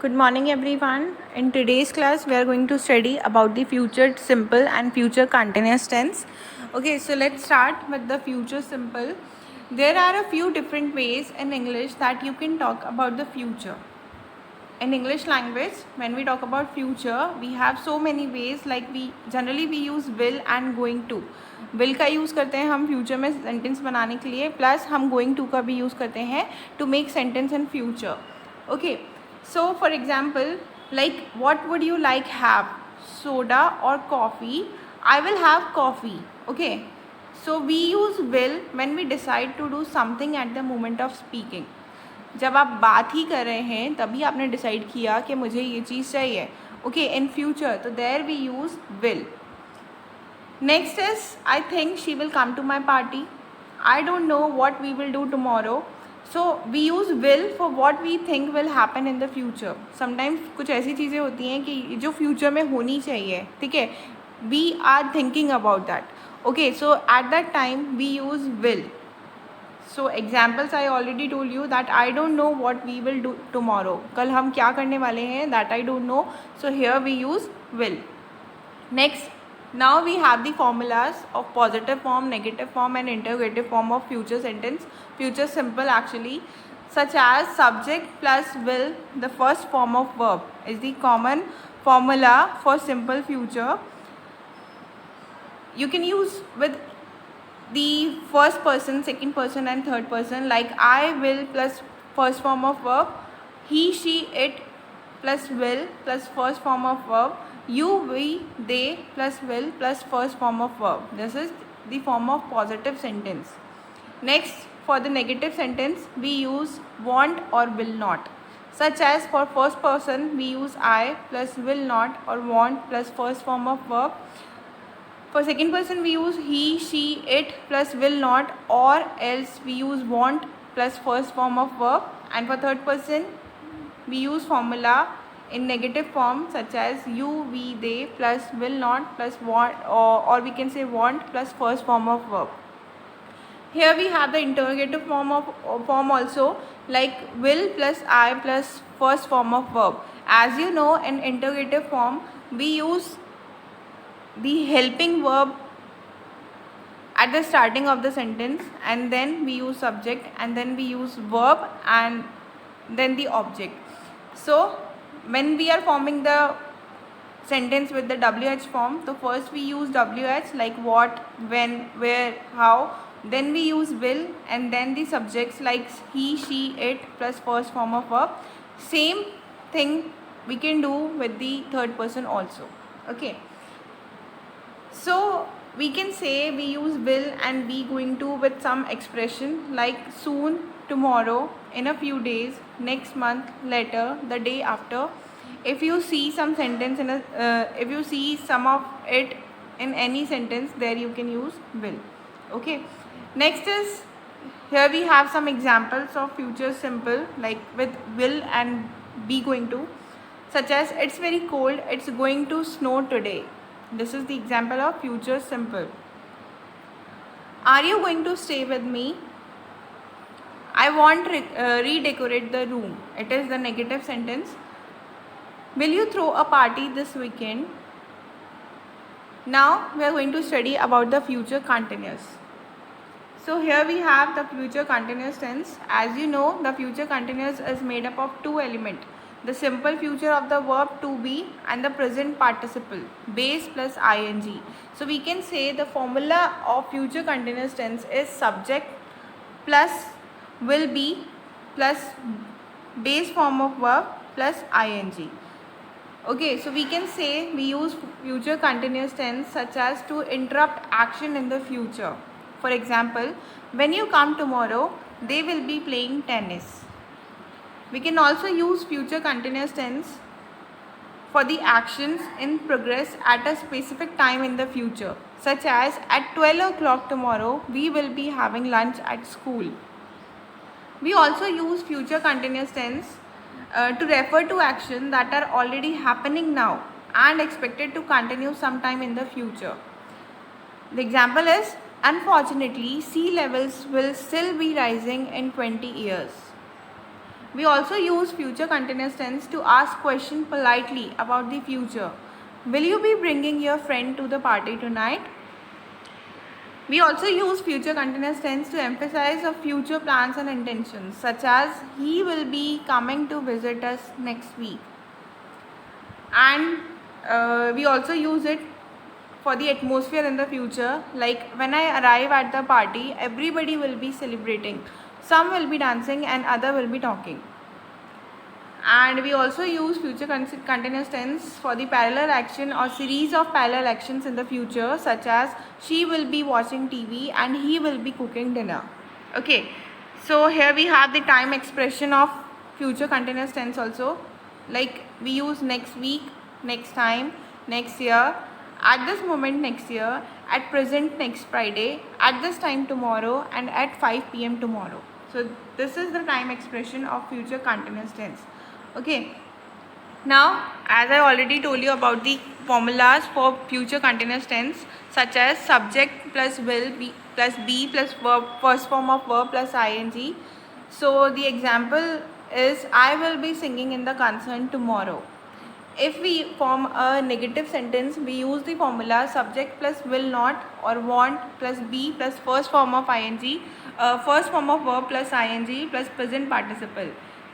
Good morning everyone. In today's class we are going to study about the future simple and future continuous tense. Okay, so let's start with the future simple. There are a few different ways in English that you can talk about the future. In English language, when we talk about future, we have so many ways, like we generally use will and going to. will का use करते हैं हम future में sentence बनाने के लिए, plus हम going to का भी यूज़ करते हैं to make sentence in future. Okay, so for example, like what would you like have, soda or coffee? I will have coffee. Okay, so we use will when we decide to do something at the moment of speaking. जब आप बात ही कर रहे हैं तभी आपने decide किया कि मुझे ये चीज़ चाहिए. ओके, इन फ्यूचर तो there we use will. Next is I think she will come to my party. I don't know what we will do tomorrow. So we use will for what we think will happen in the future. Sometimes कुछ ऐसी चीज़ें होती हैं कि जो future में होनी चाहिए, ठीक है, we are thinking about that. Okay, so at that time we use will. So examples I already told you that I don't know what we will do tomorrow. कल हम क्या करने वाले हैं, that I don't know. So here we use will. Next, now we have the formulas of positive form, negative form and interrogative form of future sentence. Future simple actually, such as subject plus will, the first form of verb, is the common formula for simple future. You can use with the first person, second person and third person, like I will plus first form of verb, he, she, it plus will plus first form of verb, you, we, they plus will plus first form of verb. This is the form of positive sentence. Next, for the negative sentence we use want or will not, such as for first person we use I plus will not or want plus first form of verb. For second person we use he, she, it plus will not, or else we use want plus first form of verb. And for third person we use formula in negative form, such as you, we, they plus will not plus want, or we can say want plus first form of verb. Here we have the interrogative form also, like will plus I plus first form of verb. As you know, in interrogative form we use the helping verb at the starting of the sentence, and then we use subject, and then we use verb, and then the object. So when we are forming the sentence with the WH form, so first we use WH, like what, when, where, how. Then we use will, and then the subjects like he, she, it plus first form of verb. Same thing we can do with the third person also. Okay, so we can say we use will and be going to with some expression like soon, tomorrow, in a few days, next month, later, the day after. If you see some sentence in if you see some of it in any sentence, there you can use will. Okay, next is, here we have some examples of future simple, like with will and be going to, such as it's very cold, it's going to snow today. This is the example of future simple. Are you going to stay with me? I want redecorate the room. It is the negative sentence. Will you throw a party this weekend? Now we are going to study about the future continuous. So here we have the future continuous tense. As you know, the future continuous is made up of two elements: the simple future of the verb to be and the present participle, base plus ing. So we can say the formula of future continuous tense is subject plus will be plus base form of verb plus ing. Okay, so we can say we use future continuous tense such as to interrupt action in the future. For example, when you come tomorrow, they will be playing tennis. We can also use future continuous tense for the actions in progress at a specific time in the future, such as at 12 o'clock tomorrow we will be having lunch at school. We also use future continuous tense to refer to action that are already happening now and expected to continue sometime in the future. The example is, unfortunately, sea levels will still be rising in 20 years. We also use future continuous tense to ask question politely about the future. Will you be bringing your friend to the party tonight? We also use future continuous tense to emphasize of future plans and intentions, such as he will be coming to visit us next week. And we also use it for the atmosphere in the future, like when I arrive at the party, everybody will be celebrating. Some will be dancing and other will be talking. And we also use future continuous tense for the parallel action or series of parallel actions in the future, such as she will be watching TV and he will be cooking dinner. Okay, so here we have the time expression of future continuous tense also, like we use next week, next time, next year, at this moment next year, at present next Friday, at this time tomorrow, and at 5 p.m. tomorrow. So this is the time expression of future continuous tense. Okay, now as I already told you about the formulas for future continuous tense, such as subject plus will be plus be plus verb, first form of verb plus ing. So the example is I will be singing in the concert tomorrow. If we form a negative sentence, we use the formula subject plus will not or want plus be plus first form of ing, first form of verb plus ing plus present participle.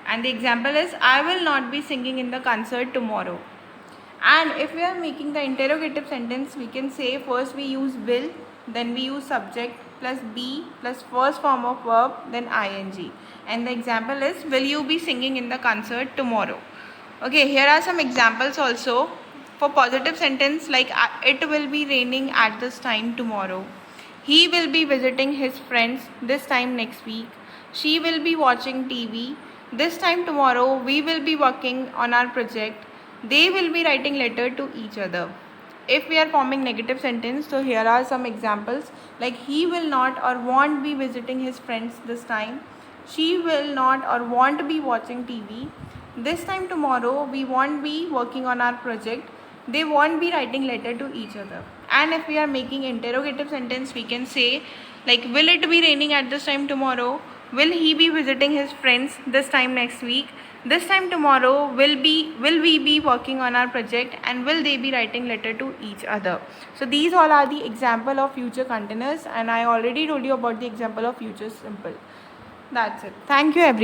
And the example is I will not be singing in the concert tomorrow. And if we are making the interrogative sentence, we can say first we use will, then we use subject plus be plus first form of verb, then ing. And the example is will you be singing in the concert tomorrow. Okay, here are some examples also for positive sentence, like it will be raining at this time tomorrow. He will be visiting his friends this time next week. She will be watching TV. This time tomorrow we will be working on our project. They will be writing letter to each other. If we are forming negative sentence, so here are some examples, like he will not or won't be visiting his friends this time. She will not or won't be watching TV. This time tomorrow we won't be working on our project. They won't be writing letter to each other. And if we are making interrogative sentence, we can say like will it be raining at this time tomorrow? Will he be visiting his friends this time next week? This time tomorrow will we be working on our project, and will they be writing letter to each other? So these all are the example of future continuous, and I already told you about the example of future simple. That's it. Thank you everyone.